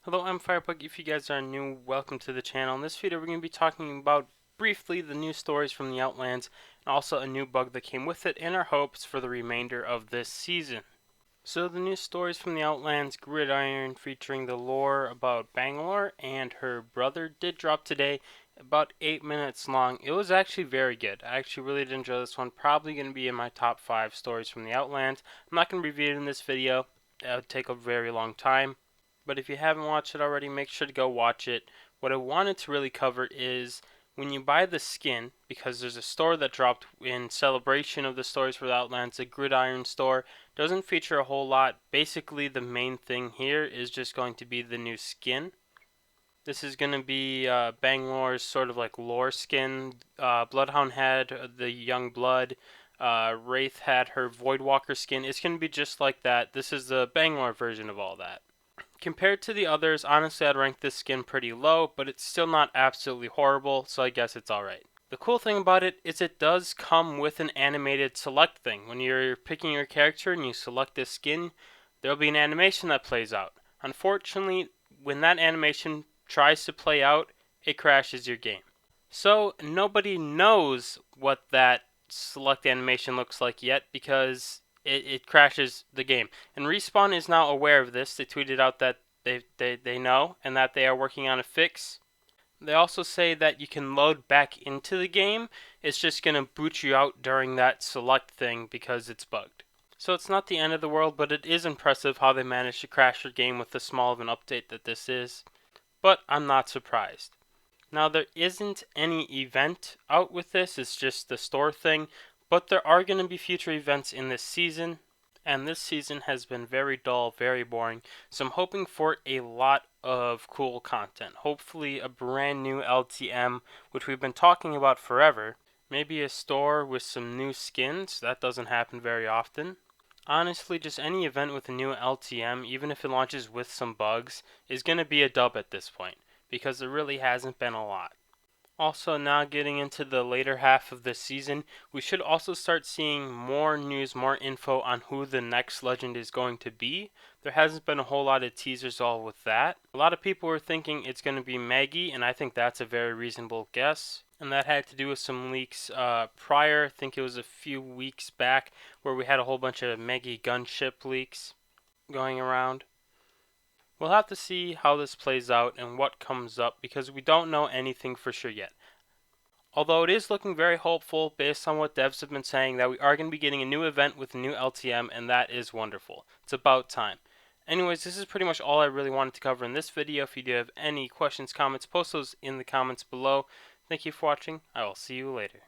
Hello, I'm FirePug. If you guys are new, welcome to the channel. In this video, we're going to be talking about briefly the new stories from the Outlands and also a new bug that came with it and our hopes for the remainder of this season. So the new stories from the Outlands Gridiron featuring the lore about Bangalore and her brother did drop today, about 8 minutes long. It was actually very good. I actually really did enjoy this one. Probably going to be in my top 5 stories from the Outlands. I'm not going to review it in this video. It would take a very long time. But if you haven't watched it already, make sure to go watch it. What I wanted to really cover is when you buy the skin, because there's a store that dropped in celebration of the stories for the Outlands, the Gridiron store, doesn't feature a whole lot. Basically, the main thing here is just going to be the new skin. This is going to be Bangalore's sort of like lore skin. Bloodhound had the Young Blood. Wraith had her Voidwalker skin. It's going to be just like that. This is the Bangalore version of all that. Compared to the others, honestly, I'd rank this skin pretty low, but it's still not absolutely horrible, so I guess it's alright. The cool thing about it is it does come with an animated select thing. When you're picking your character and you select this skin, there'll be an animation that plays out. Unfortunately, when that animation tries to play out, it crashes your game. So nobody knows what that select animation looks like yet because it crashes the game. And Respawn is now aware of this. They tweeted out that they know and that they are working on a fix. They also say that you can load back into the game. It's just going to boot you out during that select thing because it's bugged. So it's not the end of the world, but it is impressive how they managed to crash your game with the small of an update that this is. But I'm not surprised. Now there isn't any event out with this, it's just the store thing, but there are going to be future events in this season, and this season has been very dull, very boring, so I'm hoping for a lot of cool content. Hopefully a brand new LTM, which we've been talking about forever. Maybe a store with some new skins, that doesn't happen very often. Honestly, just any event with a new LTM, even if it launches with some bugs, is going to be a dub at this point, because there really hasn't been a lot. Also, now getting into the later half of the season, we should also start seeing more news, more info on who the next legend is going to be. There hasn't been a whole lot of teasers all with that. A lot of people were thinking it's going to be Maggie, and I think that's a very reasonable guess. And that had to do with some leaks prior. I think it was a few weeks back where we had a whole bunch of Maggie gunship leaks going around. We'll have to see how this plays out and what comes up because we don't know anything for sure yet. Although it is looking very hopeful based on what devs have been saying that we are going to be getting a new event with a new LTM, and that is wonderful. It's about time. Anyways, this is pretty much all I really wanted to cover in this video. If you do have any questions, comments, post those in the comments below. Thank you for watching. I will see you later.